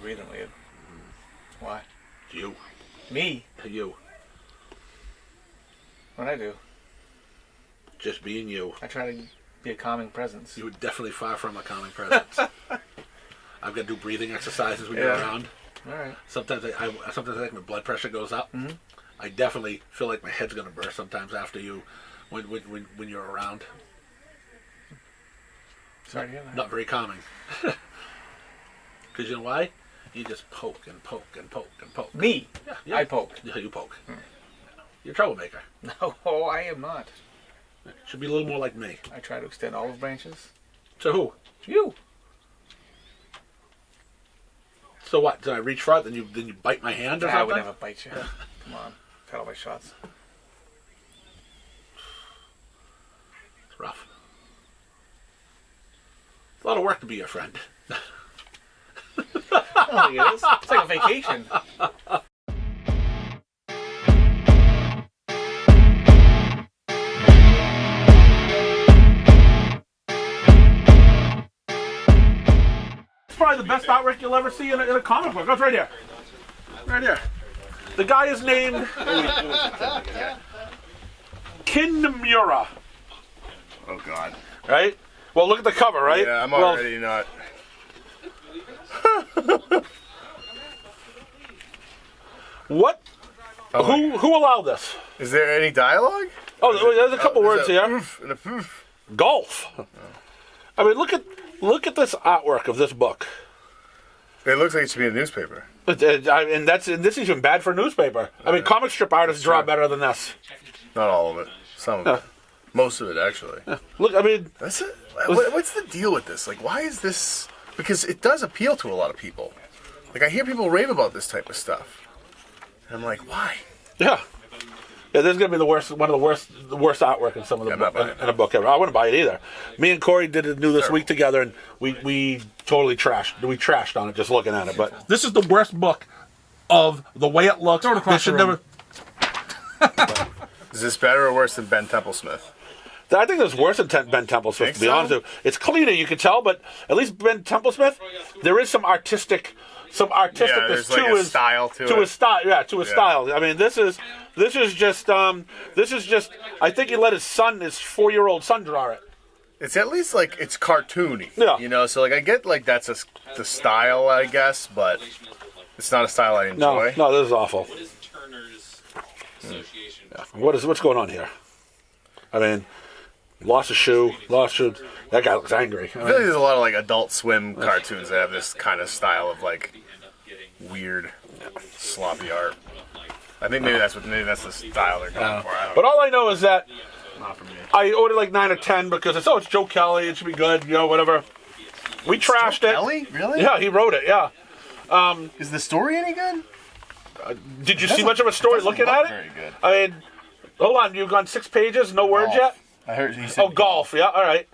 breathing weird. Why? You. Me? You. What'd I do? Just being you. I try to be a calming presence. You were definitely far from a calming presence. I've got to do breathing exercises when you're around. All right. Sometimes I think my blood pressure goes up. Mm-hmm. I definitely feel like my head's going to burst sometimes after you, when you're around. Sorry to hear that. Not very calming. Because you know why? You just poke and poke and poke and poke. Me? Yeah. I poke. Yeah, you poke. You're a troublemaker. No, I am not. Should be a little more like me. I try to extend olive branches. To who? You. So what? Did I reach for it? Then you bite my hand or something? I would never bite you. Come on. Cut all my shots. It's rough. It's a lot of work to be your friend. I don't think it is. It's like a vacation. It's probably the best artwork you'll ever see in a comic book. That's right here. Right here. The guy is named Kinmura. Oh, God. Right? Well, look at the cover, right? Yeah, I'm already not. What? Oh, who allowed this? Is there any dialogue? Oh, there's a couple words here. And a poof. Golf. I mean, look at this artwork of this book. It looks like it should be a newspaper. And this is even bad for a newspaper. I mean, comic strip artists draw better than this. Not all of it. Some of it. Most of it, actually. Look, I mean... What's the deal with this? Like, why is this... Because it does appeal to a lot of people. Like, I hear people rave about this type of stuff. And I'm like, why? Yeah. Yeah, this is going to be one of the worst artwork in some of the in a book ever. I wouldn't buy it either. Me and Corey did it new this week together, and we totally trashed on it just looking at it. But this is the worst book of the way it looks. This should never... Is this better or worse than Ben Templesmith? I think it's worse than Ben Templesmith, to be honest with you. It's cleaner, you can tell, but at least Ben Templesmith, there is some artisticness like to his style to his style. Yeah, to his style. I mean, this is just. I think he let his 4-year-old son draw it. It's at least like it's cartoony. Yeah. You know, so like I get like that's the style, I guess, but it's not a style I enjoy. No, this is awful. Yeah. What's going on here? I mean, lost a shoe. That guy looks angry. I feel like there's a lot of like Adult Swim cartoons that have this kind of style of like weird, sloppy art. I think maybe that's the style they're going for. But all I know is that not for me. I ordered like 9 or 10 because it's Joe Kelly. It should be good, whatever. We trashed it. Kelly, really? Yeah, he wrote it. Yeah. Is the story any good? Did you see much of a story looking at it? Very good. I mean, hold on. You've gone 6 pages, no words yet. I heard he said. Oh, golf. Yeah. All right.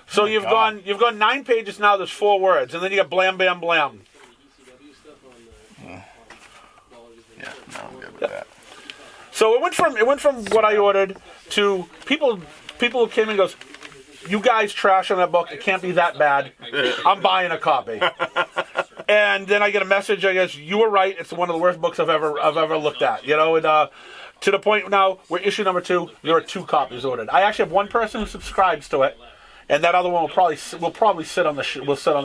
So you've gone 9 pages now. There's 4 words, and then you got blam, bam, blam. Yeah, no, I'm good with that. So it went from what I ordered to people who came in and goes, "You guys trash on that book. It can't be that bad. I'm buying a copy." And then I get a message. I guess you were right. It's one of the worst books I've ever looked at. And to the point now, we're issue number 2. There are 2 copies ordered. I actually have one person who subscribes to it, and that other one will probably sit on the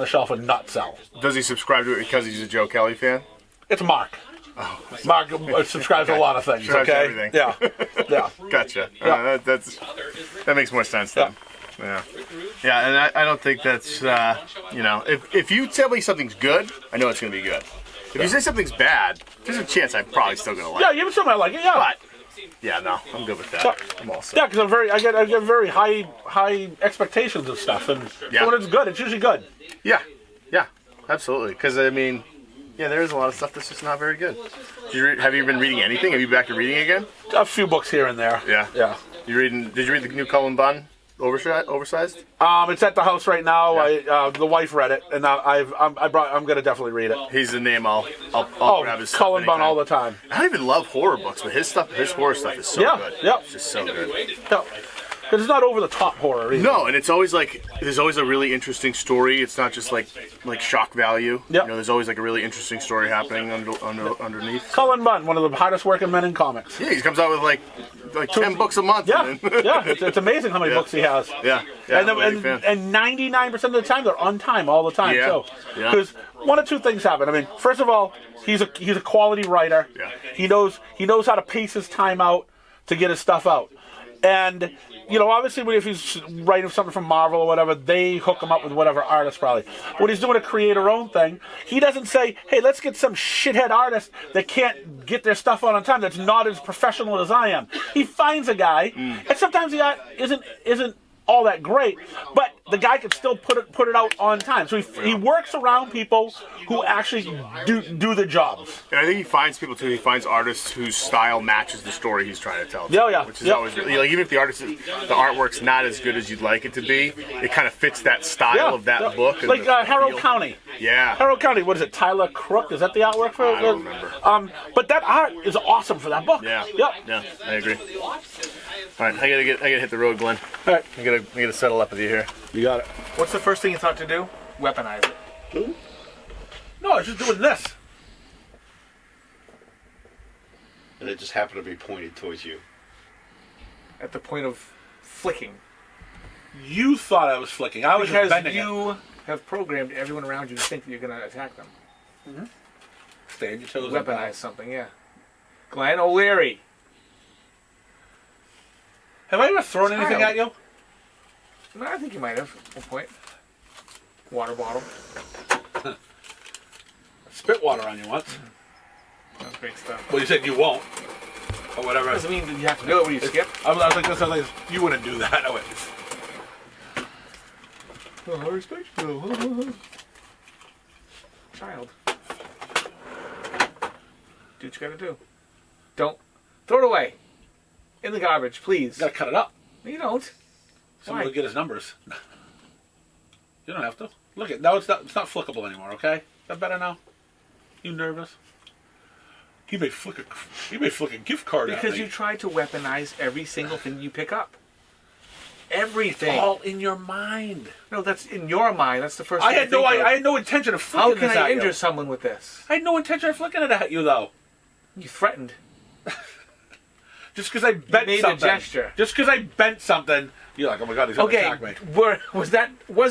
shelf and not sell. Does he subscribe to it because he's a Joe Kelly fan? It's Mark. Oh, Mark subscribes to a lot of things. Okay. Everything. Yeah. Gotcha. Yeah. That makes more sense then. Yeah. Yeah, and I don't think that's if you tell me something's good, I know it's going to be good. If you say something's bad, there's a chance I'm probably still going to like it. Yeah, you still might like it. Yeah. But yeah, no, I'm good with that. I'm all set. Yeah, because I get very high expectations of stuff, and when it's good, it's usually good. Yeah, absolutely. Because I mean, there is a lot of stuff that's just not very good. Have you been reading anything? Have you been back to reading again? A few books here and there. Yeah. Yeah. Did you read the new Cullen Bunn? Oversized? It's at the house right now. Yeah. The wife read it, and I'm gonna definitely read it. He's the name I'll grab his stuff. Cullen Bunn all the time. I don't even love horror books, but his horror stuff is so good. Yep. It's just so good. Yep. Because it's not over the top horror either. No, and it's always like there's always a really interesting story. It's not just like shock value. Yep. You know, there's always like a really interesting story happening underneath. Cullen Bunn, one of the hardest working men in comics. Yeah, he comes out with like 10 books a month. Yeah, and then yeah, it's amazing how many books he has. yeah. And, I'm a big fan. and 99% of the time they're on time all the time. Yeah, So, yeah. because one of two things happen. I mean, first of all, he's a quality writer. Yeah. He knows how to pace his time out to get his stuff out. And you know, obviously, if he's writing something from Marvel or whatever, they hook him up with whatever artist probably. When he's doing a creator-own thing, he doesn't say, "Hey, let's get some shithead artist that can't get their stuff out on time. That's not as professional as I am." He finds a guy, and sometimes the art isn't all that great, but the guy can still put it out on time. So he works around people who actually do the jobs. And I think he finds people too. He finds artists whose style matches the story he's trying to tell. Yeah, yeah. Which is always really, like, even if the artwork's not as good as you'd like it to be, it kind of fits that style of that book. And like the Harold feel. County. Yeah. Harold County. What is it? Tyler Crook? Is that the artwork for it? I don't remember. But that art is awesome for that book. Yeah. Yep. Yeah. I agree. All right, I gotta hit the road, Glenn. All right. I gotta settle up with you here. You got it. What's the first thing you thought to do? Weaponize it. No, I was just doing this. And it just happened to be pointed towards you. At the point of flicking. You thought I was flicking. I was just Because bending you have programmed everyone around you to think that you're going to attack them. it. Stay on your toes. Weaponize something, yeah. Glenn O'Leary. Have I ever thrown anything at you? No, I think you might have at one point. Water bottle. Spit water on you once. That's great stuff. Well, you said you won't. Or whatever. Doesn't mean that you have to do it when you skip. I was like, this. I was like, you wouldn't do that. I went, Oh, I respect you. Child. Do what you gotta do. Don't throw it away. In the garbage, please. you gotta cut it up. No, you don't. Someone Why? will get his numbers. You don't have to. Look at now. It's not flickable anymore. Okay. Is that better now? You nervous? He may flick a gift card at Because me. you try to weaponize every single thing you pick up. Everything. all in your mind. No, that's in your mind. That's the first I thing had no. think of. I had no intention of flicking How can this I at injure you. someone with this? I had no intention of flicking it at you though. You threatened. Just because I bent made a something. gesture. Just because I bent something, you're like, oh my god, he's gonna Okay, attack me. was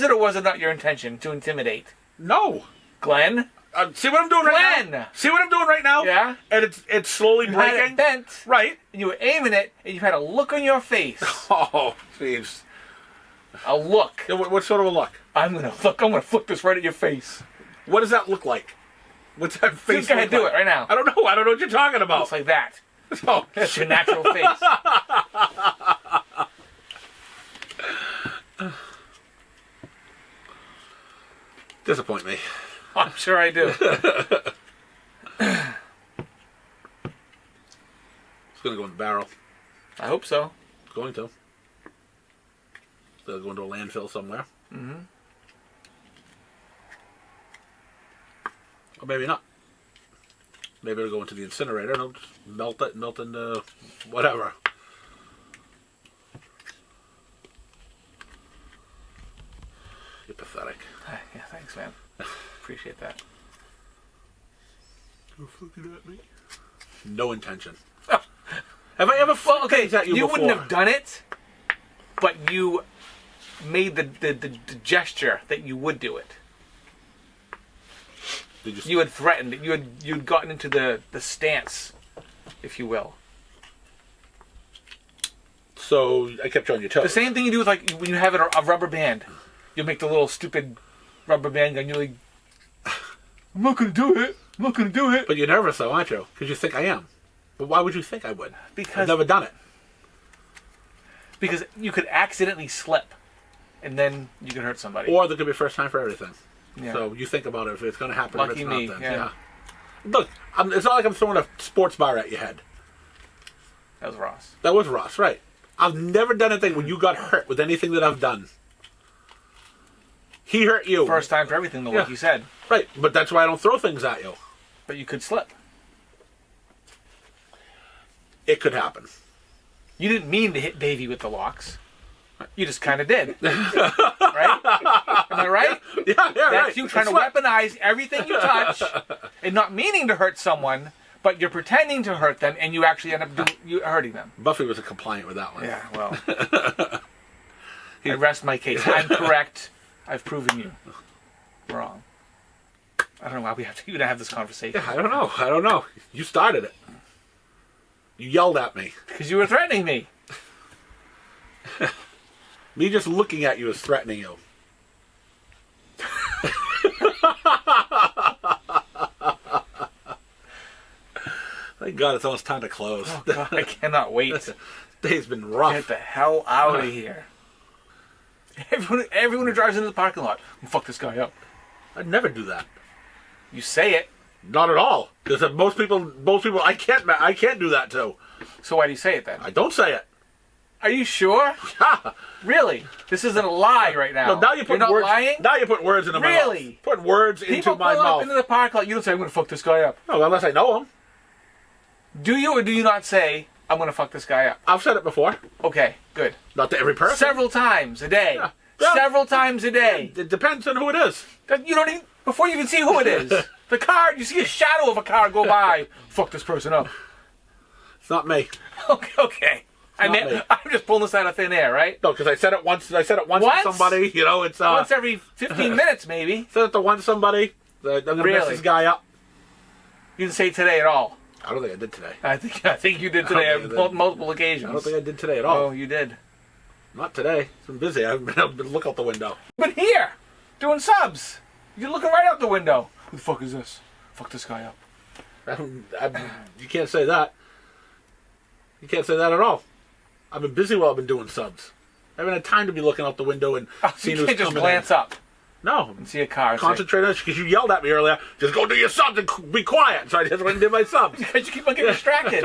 it or was it not your intention to intimidate? No. Glenn? See what I'm doing right now? Glenn! See what I'm doing right now? Yeah? And it's slowly You had breaking. it bent, Right. and you were aiming it, and you had a look on your face. Oh, jeez. A look. Yeah, what sort of a look? I'm gonna flick this right at your face. What does that look like? What's that face Go ahead, look do like? it right now. I don't know. I don't know what you're talking about. Looks like that. Oh, That's your natural face. disappoint me. I'm sure I do. It's gonna go in the barrel. I hope so. It's going to. They'll go into a landfill somewhere. Mm-hmm. Or maybe not. Maybe it'll go into the incinerator and it'll just melt into whatever. You're pathetic. Yeah, thanks, man. Appreciate that. You're looking at me. No intention. Have I ever flicked things at you You before? wouldn't have done it, but you made the gesture that you would do it. You had threatened it. You'd gotten into the stance, if you will. So I kept you on your toes. The same thing you do with like when you have a rubber band. You make the little stupid rubber band gun. You're like, I'm not gonna do it. I'm not gonna do it. But you're nervous though, aren't you? Because you think I am. But why would you think I would? Because I've never done it. Because you could accidentally slip, and then you could hurt somebody. Or there could be a first time for everything. Yeah. So you think about it if it's going to happen or if Lucky it's me, not then. yeah. Look, it's not like I'm throwing a sports bar at your head. That was Ross. That was Ross, right. I've never done anything when you got hurt with anything that I've done. He hurt you. First time for everything, though, like Yeah. you said. Right, but that's why I don't throw things at you. But you could slip. It could happen. You didn't mean to hit Davey with the locks. You just kind of did. Right? Am I right? Yeah, That's right. you trying to That's what- weaponize everything you touch and not meaning to hurt someone, but you're pretending to hurt them and you actually end up hurting them. Buffy was compliant with that one. Yeah, well. I rest my case. I'm correct. I've proven you wrong. I don't know why we have to even have this conversation. I don't know. You started it. You yelled at me. Because you were threatening me. Me just looking at you is threatening you. Thank God it's almost time to close. Oh, God, I cannot wait. This day's been rough. Get the hell out of here. Everyone who drives into the parking lot, fuck this guy up. I'd never do that. You say it, Not at all. Because most people, I can't do that too. so why do you say it then? I don't say it. Are you sure? Really? This isn't a lie right now. No, now you put You're not words. lying? Now you put words into my mouth. Really? Put words People into pull my up mouth. into the parking lot, you don't say, I'm going to fuck this guy up. No, unless I know him. Do you or do you not say, I'm going to fuck this guy up? I've said it before. Okay, good. Not to every person. Several times a day. Yeah. Yeah. Several times a day. It depends on who it is. You don't even, before you even see who it is. The car, you see a shadow of a car go by. Fuck this person up. It's not me. Okay. not me. I'm just pulling this out of thin air, right? No, because I said it once. I said it once Once? to somebody. You know, it's Once every 15 minutes, maybe. said it to one somebody. I'm gonna mess Really? this guy up. You didn't say it today at all. I don't think I did today. I think you did today don't think I on did. multiple occasions. I don't think I did today at all. Oh, you did. Not today. I've been busy. I haven't been able to look out the window. But here, doing subs. You're looking right out the window. Who the fuck is this? Fuck this guy up. You can't say that. You can't say that at all. I've been busy while I've been doing subs. I haven't had time to be looking out the window and seeing You who's can't just coming glance in. up No. and see a car. and say, Concentrate on it because you yelled at me earlier. Just go do your subs and be quiet. So I just went and did my subs. Because you keep on getting distracted.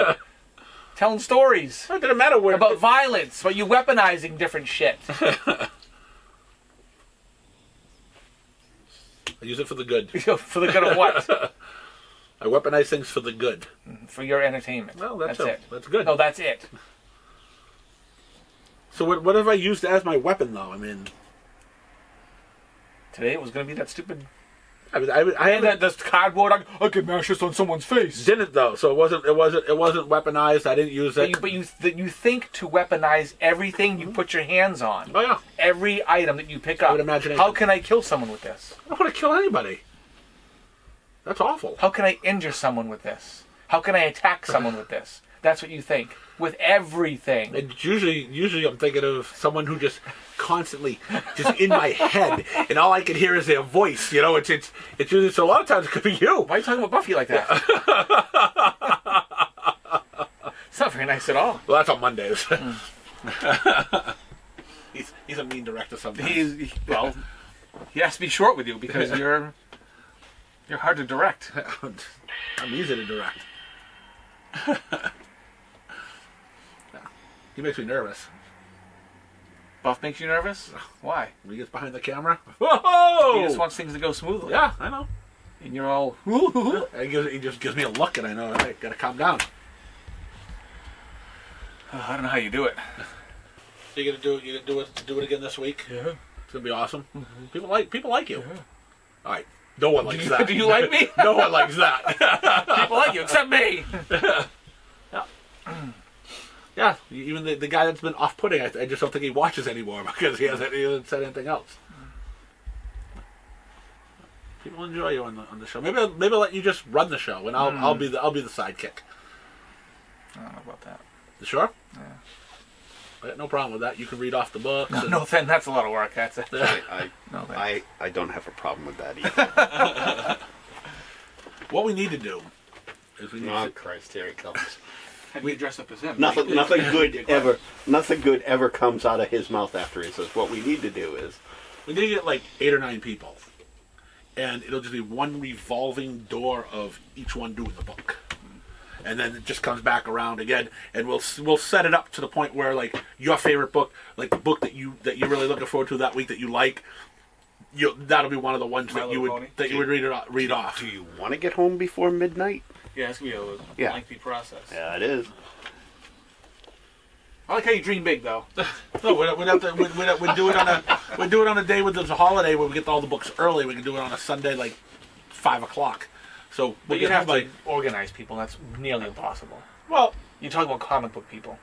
Telling stories It didn't matter where. about violence, but you weaponizing different shit. I use it for the good. For the good of what? I weaponize things for the good. For your entertainment. Well, that's it. That's good. No, that's it. So what have I used as my weapon, though? I mean, Today it was going to be that stupid... I And that this cardboard, I could mash this on someone's face. didn't though. So it wasn't weaponized. I didn't use it. But you think to weaponize everything you put your hands on. Oh yeah. Every item that you pick up. would imagine How can I kill someone with this? I don't want to kill anybody. That's awful. How can I injure someone with this? How can I attack someone with this? That's what you think. With everything. And usually I'm thinking of someone who just constantly just in my head, and all I can hear is their voice. You know, it's usually, so a lot of times it could be you. Why are you talking about Buffy like that? It's not very nice at all. Well, that's on Mondays. He's a mean director sometimes. He has to be short with you because you're hard to direct. I'm easy to direct. He makes me nervous. Buff makes you nervous? Why? When he gets behind the camera, whoa! He just wants things to go smoothly. Yeah, I know. And you're all... He just gives me a look, and I know I gotta calm down. I don't know how you do it. So you're gonna do it again this week? Yeah. It's gonna be awesome. People like you. Yeah. All right. No one likes that. Do you like me? No one likes that. People like you, except me. Yeah, even the guy that's been off-putting, I just don't think he watches anymore because he hasn't said anything else. People enjoy you on the show. Maybe I'll let you just run the show, and I'll be the sidekick. I don't know about that. You sure? Yeah. I got no problem with that. You can read off the books. No, then that's a lot of work. That's it. I don't have a problem with that either. What we need to do is we need Oh to... Christ, here it comes. We dress up as him. Nothing good ever comes out of his mouth after he says. What we need to do is We need to get like 8 or 9 people, and it'll just be one revolving door of each one doing the book, and then it just comes back around again, and we'll set it up to the point where like your favorite book, like the book that you're really looking forward to that week that you like, that'll be one of the ones that you would read off. Do you want to get home before midnight? Yeah, it's going to be a lengthy process. Yeah, it is. I like how you dream big, though. No, we'd do it on a day when there's a holiday where we get all the books early. We can do it on a Sunday, like 5 o'clock. So But you'd have to organize people. That's nearly impossible. Well, You talk about comic book people.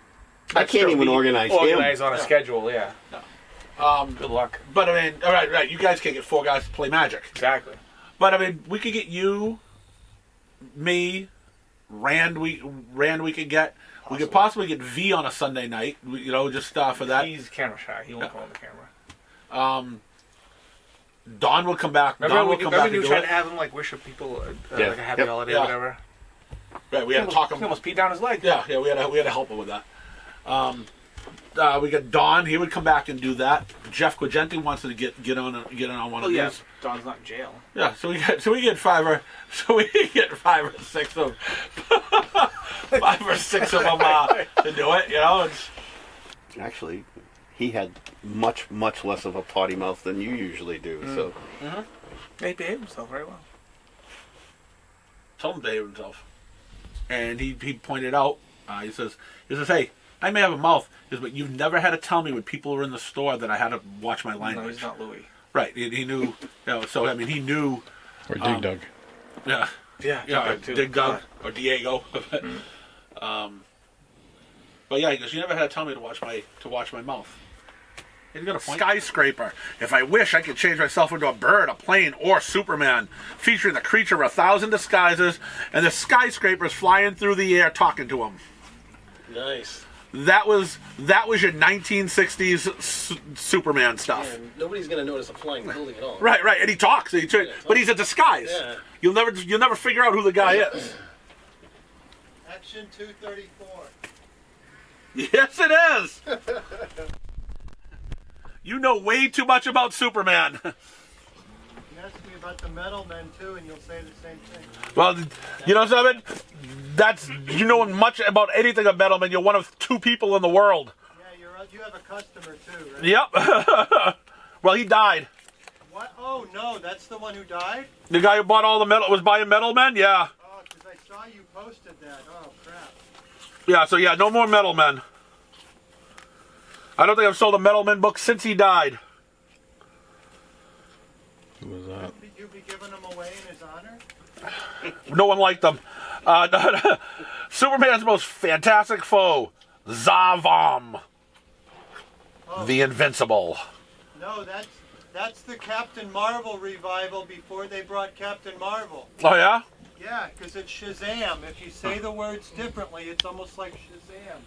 I can't even organize him. Organize on a schedule, yeah. Good luck. But I mean, all right. You guys can't get 4 guys to play Magic. Exactly. But I mean, we could get you, me, Rand. We could get. We could possibly get V on a Sunday night. Just for that. He's camera shy. He won't go on the camera. Don will come back. Remember Don will come back you and do tried it. to have him wish people like a happy Yep. holiday Yeah. or whatever. Right, we had to talk him. He almost peed down his leg. Yeah, we had to help him with that. We got Don. He would come back and do that. Jeff Quigenti wants to get on one of these. Don's not in jail. Yeah, so we get 5 or 6 of 5 or 6 of them to do it. It's, Actually, he had much, much less of a potty mouth than you usually do. So He behaved himself very well. told him to behave himself, and he pointed out. He says, hey, I may have a mouth, but you've never had to tell me when people were in the store that I had to watch my language. No, he's not Louis. Right, he knew. So I mean, he knew. Or Dig Dug. Yeah. Yeah, Dig Dug or Diego. But yeah, he goes, you never had to tell me to watch my mouth. He's got a point. Skyscraper. If I wish, I could change myself into a bird, a plane, or Superman, featuring the creature of 1,000 disguises, and the skyscrapers flying through the air talking to him. Nice. That was your 1960s Superman stuff. Man, nobody's gonna notice a flying building at all. Right, and he talks, but he's a disguise. Yeah. You'll never figure out who the guy is. Action 234. Yes, it is. You know way too much about Superman. You ask me about the Metal Men too, and you'll say the same thing. Well, you know something? You know much about anything of Metal Man. You're one of 2 people in the world. Yeah, you have a customer too, right? Yep. Well, he died. What? Oh no, that's the one who died? The guy who bought all the metal was buying Metal Men. Yeah. Oh, because I saw you posted that. Oh crap. Yeah. So yeah, no more Metal Men. I don't think I've sold a Metal Men book since he died. Who was that? You'd be giving them away in his honor? No one liked them. Superman's most fantastic foe, Zavam, the Invincible. No, that's the Captain Marvel revival before they brought Captain Marvel. Oh yeah? Yeah, because it's Shazam. If you say the words differently, it's almost like Shazam.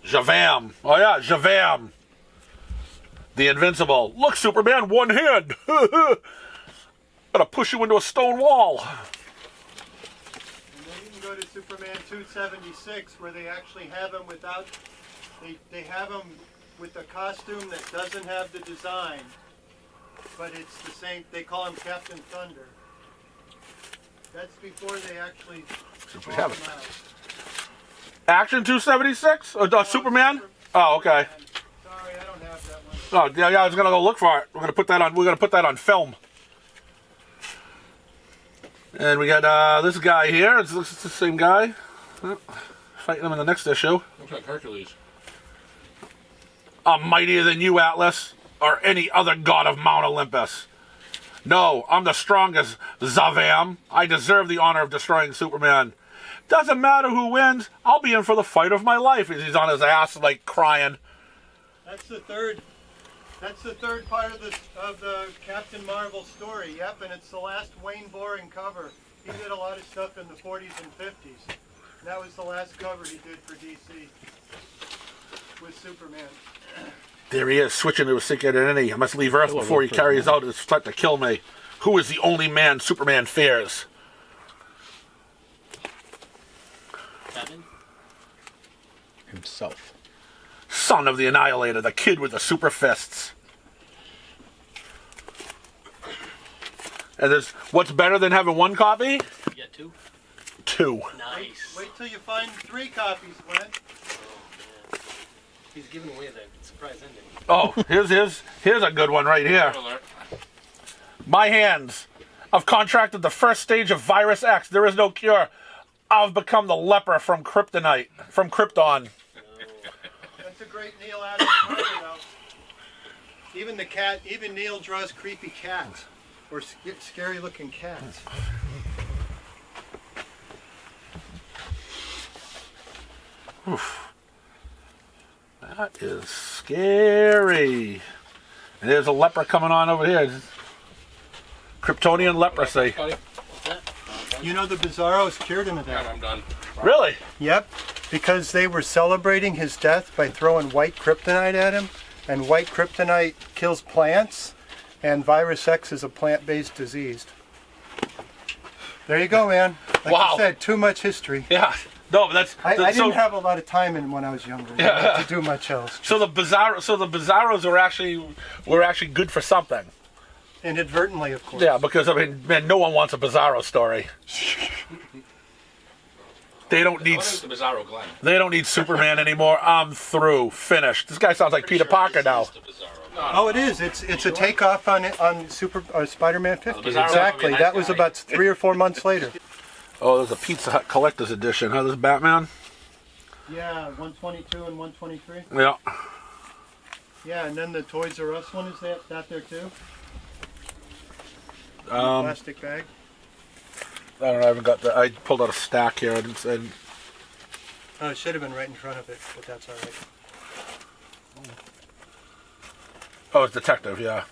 Javam. Oh yeah, Javam. The Invincible. Look, Superman, one hand. Gonna push you into a stone wall. And then you can go to Superman 276 where they actually have him without, they have him with a costume that doesn't have the design, but it's the same, they call him Captain Thunder. That's before they actually we brought have him it. out. Action 276? Superman? Oh, okay. Sorry, I don't have that one. Oh, yeah, I was gonna go look for it. We're gonna put that on film. And we got this guy here. It's the same guy. Fighting him in the next issue. Looks like Hercules. I'm mightier than you, Atlas, or any other god of Mount Olympus. No, I'm the strongest, Zavam. I deserve the honor of destroying Superman. Doesn't matter who wins, I'll be in for the fight of my life. He's on his ass, like, crying. That's the third part of the Captain Marvel story. Yep, and it's the last Wayne Boring cover. He did a lot of stuff in the 40s and 50s. That was the last cover he did for DC with Superman. There he is, switching to a secret identity. I must leave Earth before he carries out his threat to kill me. Who is the only man Superman fears? Kevin? Himself. Son of the Annihilator, the kid with the super fists. And there's what's better than having 1 copy? You get 2? 2. Nice. Wait till you find 3 copies, Glenn. Oh, man. He's giving away the surprise ending. Oh, here's a good one right here. My hands. I've contracted the first stage of Virus X. There is no cure. I've become the leper from Krypton. separate Neil out of the cover, though. Even the cat, even Neil draws creepy cats. Or scary looking cats. Oof. That is scary. And there's a leper coming on over here. Kryptonian leprosy. You know the Bizarros cured him of that. I'm done. Really? Yep, because they were celebrating his death by throwing white kryptonite at him, and white kryptonite kills plants, and virus X is a plant-based disease. There you go, man. Like Wow. I said, too much history. Yeah. No, but that's I so. didn't have a lot of time when I was younger to do much else. So the Bizarros were actually good for something. Inadvertently, of course. Yeah, because I mean, man, no one wants a Bizarro story. They don't need. What is the Bizarro Glenn? They don't need Superman anymore. I'm through. Finished. This guy sounds like Peter Parker now. Oh, it is. It's a takeoff on Spider-Man 50. Bizarro Exactly. would be a nice That was guy. about 3 or 4 months later. Oh, there's a Pizza Hut collector's edition. Huh? This Batman. Yeah, 122 and 123. Yeah. Yeah, and then the Toys R Us one is that there too? Um, Plastic bag. I don't know. I haven't got that. I pulled out a stack here and Oh, it should have been right in front of it, but that's all right. oh, it's Detective. Yeah.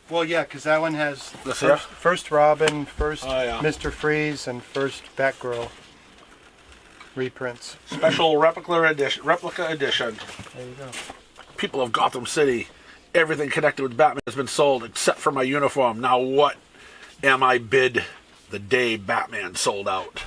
Well, yeah, because that one has This here? first Robin, first Oh, yeah. Mr. Freeze, and first Batgirl reprints. Special replica edition. There you go. People of Gotham City, everything connected with Batman has been sold except for my uniform. Now what am I bid the day Batman sold out?